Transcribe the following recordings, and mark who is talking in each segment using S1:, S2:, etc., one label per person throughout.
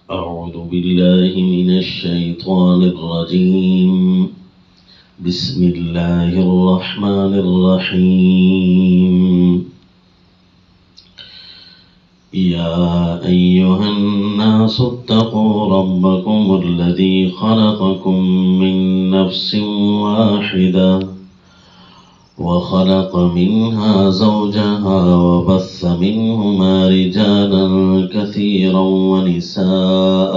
S1: أعوذ بالله من الشيطان الرجيم بسم الله الرحمن الرحيم يا أيها الناس اتقوا ربكم الذي خلقكم من نفس واحدة وخلق منها زوجها وبث منهما رجالا كثيرا ونساء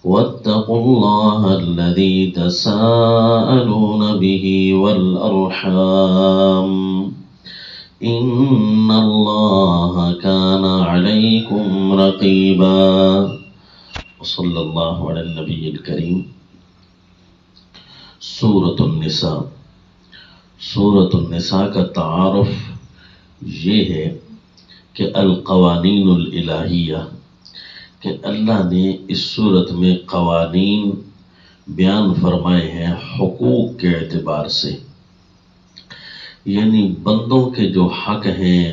S1: واتقوا الله الذي تساءلون به والأرحام إن الله كان عليكم رقيبا وصلى الله على النبي الكريم. سورة النساء. سورة النساء کا تعارف یہ ہے کہ القوانین الالہیہ، کہ اللہ نے اس صورت میں قوانین بیان فرمائے ہیں حقوق کے اعتبار سے، یعنی بندوں کے جو حق ہیں،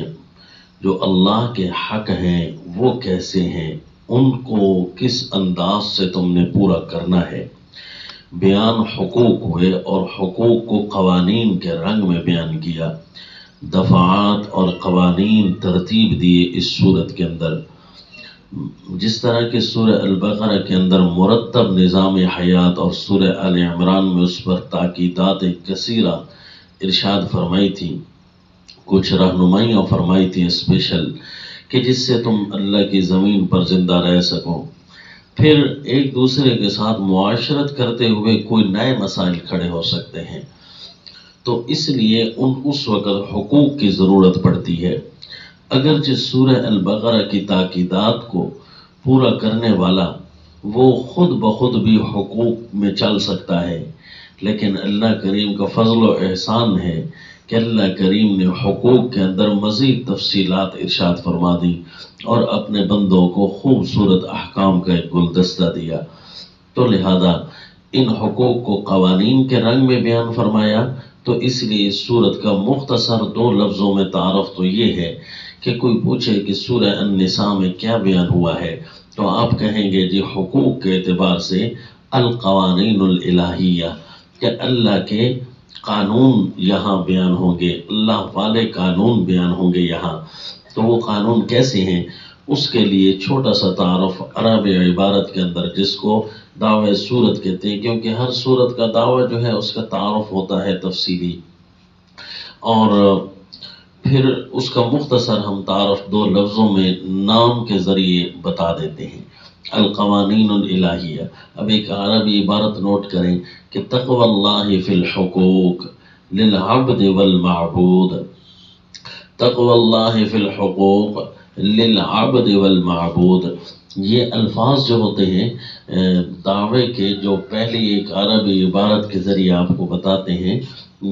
S1: جو اللہ کے حق ہیں، وہ کیسے ہیں، ان کو کس انداز سے تم نے پورا کرنا ہے۔ بیان حقوق ہوئے اور حقوق کو قوانین کے رنگ میں بیان کیا، دفعات اور قوانین ترتیب دیے اس صورت کے اندر، جس طرح کہ سورہ البقرہ کے اندر مرتب نظام حیات اور سورہ آل عمران میں اس پر تاکیدات کثیرہ ارشاد فرمائی تھی، کچھ رہنمائیاں فرمائی تھی اسپیشل، کہ جس سے تم اللہ کی زمین پر زندہ رہ سکو۔ پھر ایک دوسرے کے ساتھ معاشرت کرتے ہوئے کوئی نئے مسائل کھڑے ہو سکتے ہیں، تو اس لیے اس وقت حقوق کی ضرورت پڑتی ہے۔ اگرچہ سورہ البقرہ کی تاکیدات کو پورا کرنے والا وہ خود بخود بھی حقوق میں چل سکتا ہے، لیکن اللہ کریم کا فضل و احسان ہے کہ اللہ کریم نے حقوق کے اندر مزید تفصیلات ارشاد فرما دی اور اپنے بندوں کو خوبصورت احکام کا ایک گلدستہ دیا، تو لہذا ان حقوق کو قوانین کے رنگ میں بیان فرمایا۔ تو اس لیے اس سورت کا مختصر 2 لفظوں میں تعارف تو یہ ہے کہ کوئی پوچھے کہ سورہ النساء میں کیا بیان ہوا ہے، تو آپ کہیں گے جی حقوق کے اعتبار سے القوانین الالہیہ، کہ اللہ کے قانون یہاں بیان ہوں گے، اللہ والے قانون بیان ہوں گے یہاں۔ تو وہ قانون کیسے ہیں، اس کے لیے چھوٹا سا تعارف عرب عبارت کے اندر، جس کو دعوی سورت کہتے ہیں، کیونکہ ہر سورت کا دعوی جو ہے اس کا تعارف ہوتا ہے تفصیلی، اور پھر اس کا مختصر ہم تعارف 2 لفظوں میں نام کے ذریعے بتا دیتے ہیں، القوانین الالہیہ۔ اب ایک عربی عبارت نوٹ کریں کہ تقوی اللہ فی الحقوق للعبد والمعبود، تقوی اللہ فی الحقوق للعبد والمعبود، یہ الفاظ جو ہوتے ہیں دعوے کے، جو پہلی ایک عربی عبارت کے ذریعے آپ کو بتاتے ہیں،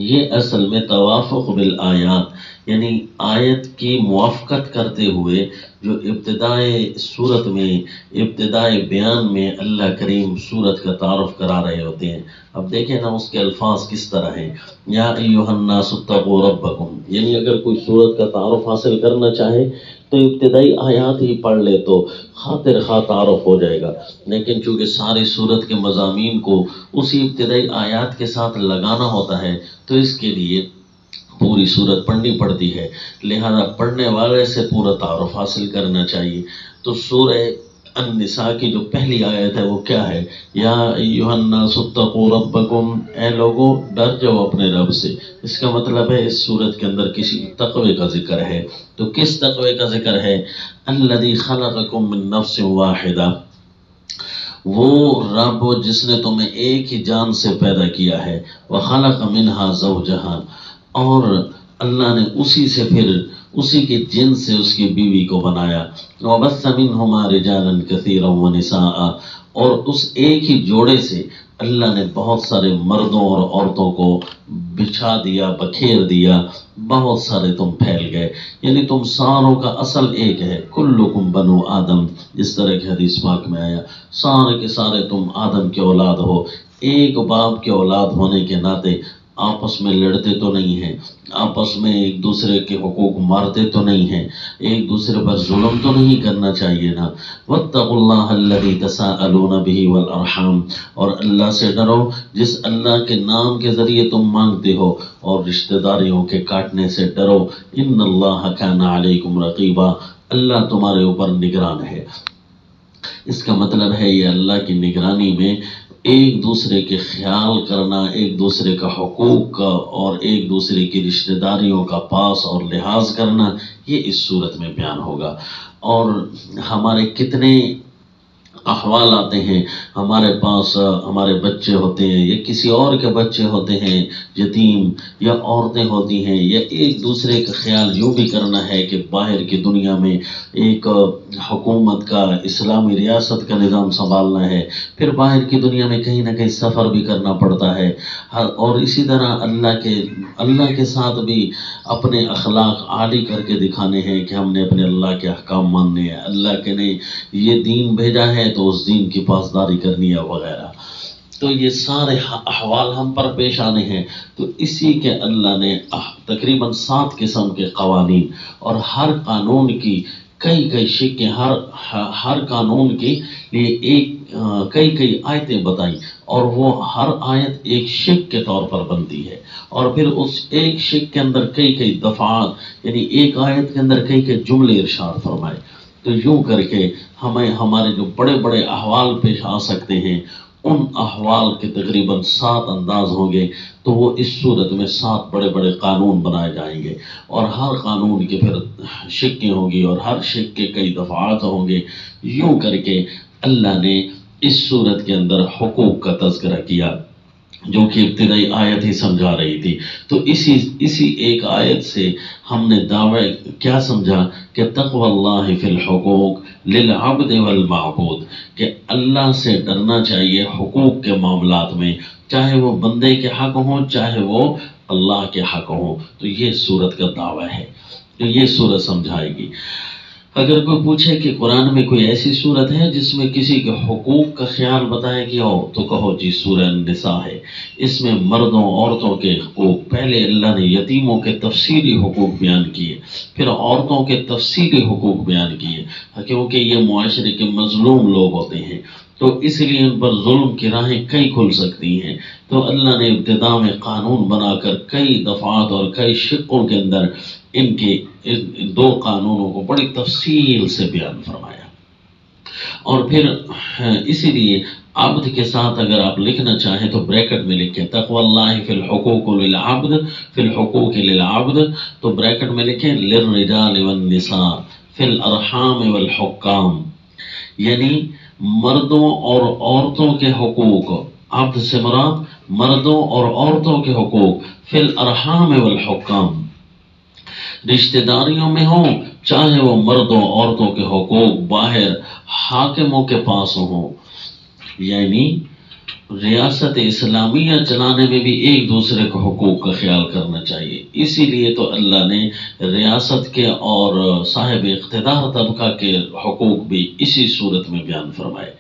S1: یہ اصل میں توافق بالآیات، یعنی آیت کی موافقت کرتے ہوئے جو ابتدائے صورت میں، ابتدائے بیان میں اللہ کریم صورت کا تعارف کرا رہے ہوتے ہیں۔ اب دیکھیں نا اس کے الفاظ کس طرح ہیں، یا ایھا الناس اتقوا ربکم، یعنی اگر کوئی صورت کا تعارف حاصل کرنا چاہے تو ابتدائی آیات ہی پڑھ لے تو خاطر خواہ تعارف ہو جائے گا، لیکن چونکہ ساری صورت کے مضامین کو اسی ابتدائی آیات کے ساتھ لگانا ہوتا ہے، تو اس کے لیے پوری صورت پڑھنی پڑتی ہے، لہذا پڑھنے والے سے پورا تعارف حاصل کرنا چاہیے۔ تو سورہ النساء کی جو پہلی آیت ہے وہ کیا ہے، یا ایھا الناس اتقوا ربکم، اے لوگو ڈر جاؤ اپنے رب سے۔ اس کا مطلب ہے اس صورت کے اندر کسی تقوی کا ذکر ہے، تو کس تقوی کا ذکر ہے، الذی خلقکم من نفس واحدہ، وہ رب جس نے تمہیں ایک ہی جان سے پیدا کیا ہے، وخلق منہا زوجہا، اور اللہ نے اسی سے پھر اسی کے جن سے اس کی بیوی کو بنایا، وبث منہما رجالا کثیرا ونساء، اور اس ایک ہی جوڑے سے اللہ نے بہت سارے مردوں اور عورتوں کو بچھا دیا، بکھیر دیا، بہت سارے تم پھیل گئے، یعنی تم ساروں کا اصل ایک ہے، کلکم بنو آدم، جس طرح کی حدیث پاک میں آیا، سارے کے سارے تم آدم کے اولاد ہو، ایک باپ کے اولاد ہونے کے ناطے آپس میں لڑتے تو نہیں ہیں، آپس میں ایک دوسرے کے حقوق مارتے تو نہیں ہیں، ایک دوسرے پر ظلم تو نہیں کرنا چاہیے نا۔ واتقوا اللہ الذی تساءلون بہ والارحام، اور اللہ سے ڈرو جس اللہ کے نام کے ذریعے تم مانگتے ہو، اور رشتہ داریوں کے کاٹنے سے ڈرو۔ ان اللہ کان علیکم رقیبا، اللہ تمہارے اوپر نگران ہے۔ اس کا مطلب ہے یہ اللہ کی نگرانی میں ایک دوسرے کے خیال کرنا، ایک دوسرے کا حقوق کا اور ایک دوسرے کی رشتہ داریوں کا پاس اور لحاظ کرنا، یہ اس صورت میں بیان ہوگا۔ اور ہمارے کتنے احوال آتے ہیں، ہمارے پاس ہمارے بچے ہوتے ہیں یا کسی اور کے بچے ہوتے ہیں یتیم، یا عورتیں ہوتی ہیں، یا ایک دوسرے کا خیال یوں بھی کرنا ہے کہ باہر کی دنیا میں ایک حکومت کا، اسلامی ریاست کا نظام سنبھالنا ہے، پھر باہر کی دنیا میں کہیں نہ کہیں سفر بھی کرنا پڑتا ہے، اور اسی طرح اللہ کے ساتھ بھی اپنے اخلاق عالی کر کے دکھانے ہیں کہ ہم نے اپنے اللہ کے احکام ماننے ہیں، اللہ کے نے یہ دین بھیجا ہے تو اس دین کی پاسداری کرنی ہے وغیرہ۔ تو یہ سارے احوال ہم پر پیش آنے ہیں، تو اسی کے اللہ نے تقریباً 7 قسم کے قوانین، اور ہر قانون کی کئی شکیں، ہر قانون کے لیے کئی آیتیں بتائیں، اور وہ ہر آیت ایک شک کے طور پر بنتی ہے، اور پھر اس ایک شک کے اندر کئی دفعات، یعنی ایک آیت کے اندر کئی جملے ارشاد فرمائے۔ تو یوں کر کے ہمیں ہمارے جو بڑے بڑے احوال پیش آ سکتے ہیں، ان احوال کے تقریباً 7 انداز ہوں گے، تو وہ اس صورت میں 7 بڑے بڑے قانون بنائے جائیں گے، اور ہر قانون کے پھر شکیں ہوں گی، اور ہر شک کے کئی دفعات ہوں گے۔ یوں کر کے اللہ نے اس صورت کے اندر حقوق کا تذکرہ کیا، جو کہ ابتدائی آیت ہی سمجھا رہی تھی۔ تو اسی ایک آیت سے ہم نے دعوی کیا سمجھا کہ تقوی اللہ فی الحقوق للعبد والمعبود، کہ اللہ سے ڈرنا چاہیے حقوق کے معاملات میں، چاہے وہ بندے کے حق ہوں، چاہے وہ اللہ کے حق ہوں۔ تو یہ صورت کا دعویٰ ہے، تو یہ صورت سمجھائے گی۔ اگر کوئی پوچھے کہ قرآن میں کوئی ایسی صورت ہے جس میں کسی کے حقوق کا خیال بتایا گیا ہو، تو کہو جی سورہ النساء ہے۔ اس میں مردوں عورتوں کے حقوق، پہلے اللہ نے یتیموں کے تفصیلی حقوق بیان کیے، پھر عورتوں کے تفصیلی حقوق بیان کیے، کیونکہ یہ معاشرے کے مظلوم لوگ ہوتے ہیں، تو اس لیے ان پر ظلم کی راہیں کئی کھل سکتی ہیں۔ تو اللہ نے ابتدا میں قانون بنا کر کئی دفعات اور کئی شقوں کے اندر ان کے 2 قانونوں کو بڑی تفصیل سے بیان فرمایا۔ اور پھر اسی لیے عبد کے ساتھ اگر آپ لکھنا چاہیں تو بریکٹ میں لکھیں تقوی اللہ فی الحقوق للعبد، فی الحقوق للعبد، تو بریکٹ میں لکھیں للرجال والنساء فی الارحام والحکام، یعنی مردوں اور عورتوں کے حقوق، عبد سے مراد مردوں اور عورتوں کے حقوق، فی الارحام والحکام، رشتہ داریوں میں ہوں، چاہے وہ مردوں عورتوں کے حقوق باہر حاکموں کے پاس ہوں، یعنی ریاست اسلامیہ چلانے میں بھی ایک دوسرے کے حقوق کا خیال کرنا چاہیے۔ اسی لیے تو اللہ نے ریاست کے اور صاحب اقتدار طبقہ کے حقوق بھی اسی صورت میں بیان فرمائے۔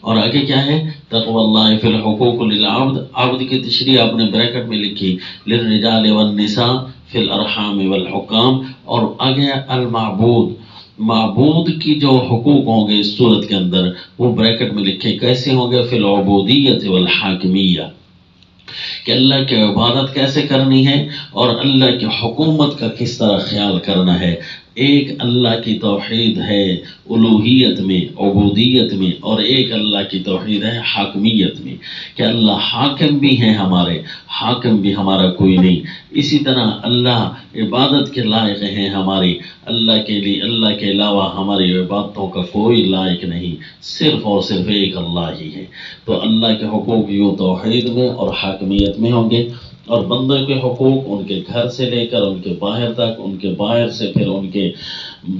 S1: اور آگے کیا ہے؟ تقوی اللہ فی الحقوق للعبد، عبد کی تشریح آپ نے بریکٹ میں لکھی للرجال والنساء فی الارحام والحکام، اور آگے المعبود، معبود کی جو حقوق ہوں گے اس صورت کے اندر وہ بریکٹ میں لکھے کیسے ہوں گے؟ فی العبودیت والحاکمیہ، کہ اللہ کی عبادت کیسے کرنی ہے اور اللہ کی حکومت کا کس طرح خیال کرنا ہے۔ ایک اللہ کی توحید ہے الوہیت میں، عبودیت میں، اور ایک اللہ کی توحید ہے حاکمیت میں، کہ اللہ حاکم بھی ہیں ہمارے، حاکم بھی ہمارا کوئی نہیں۔ اسی طرح اللہ عبادت کے لائق ہیں ہماری، اللہ کے لیے، اللہ کے علاوہ ہماری عبادتوں کا کوئی لائق نہیں، صرف اور صرف ایک اللہ ہی ہے۔ تو اللہ کے حقوق یوں توحید میں اور حاکمیت میں ہوں گے، اور بندے کے حقوق ان کے گھر سے لے کر ان کے باہر تک، ان کے باہر سے پھر ان کے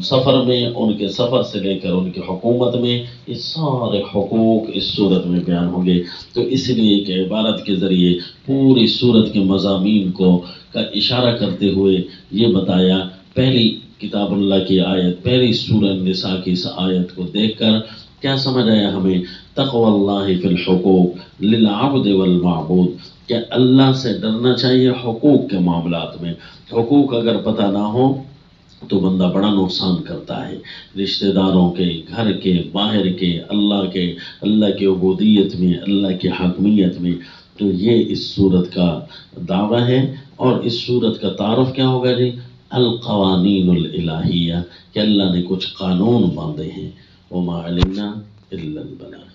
S1: سفر میں، ان کے سفر سے لے کر ان کی حکومت میں، یہ سارے حقوق اس صورت میں بیان ہوں گے۔ تو اس لیے کہ عبارت کے ذریعے پوری صورت کے مضامین کا اشارہ کرتے ہوئے یہ بتایا، پہلی کتاب اللہ کی آیت، پہلی سورہ النساء کی اس آیت کو دیکھ کر کیا سمجھ آیا ہمیں؟ تقوی اللہ فی الحقوق للعبد والمعبود، کہ اللہ سے ڈرنا چاہیے حقوق کے معاملات میں۔ حقوق اگر پتہ نہ ہو تو بندہ بڑا نقصان کرتا ہے، رشتہ داروں کے، گھر کے، باہر کے، اللہ کے عبودیت میں، اللہ کی حاکمیت میں۔ تو یہ اس صورت کا دعویٰ ہے، اور اس صورت کا تعارف کیا ہوگا جی؟ القوانین الالہیہ، کہ اللہ نے کچھ قانون باندھے ہیں، وما علمنا الا البلاغ۔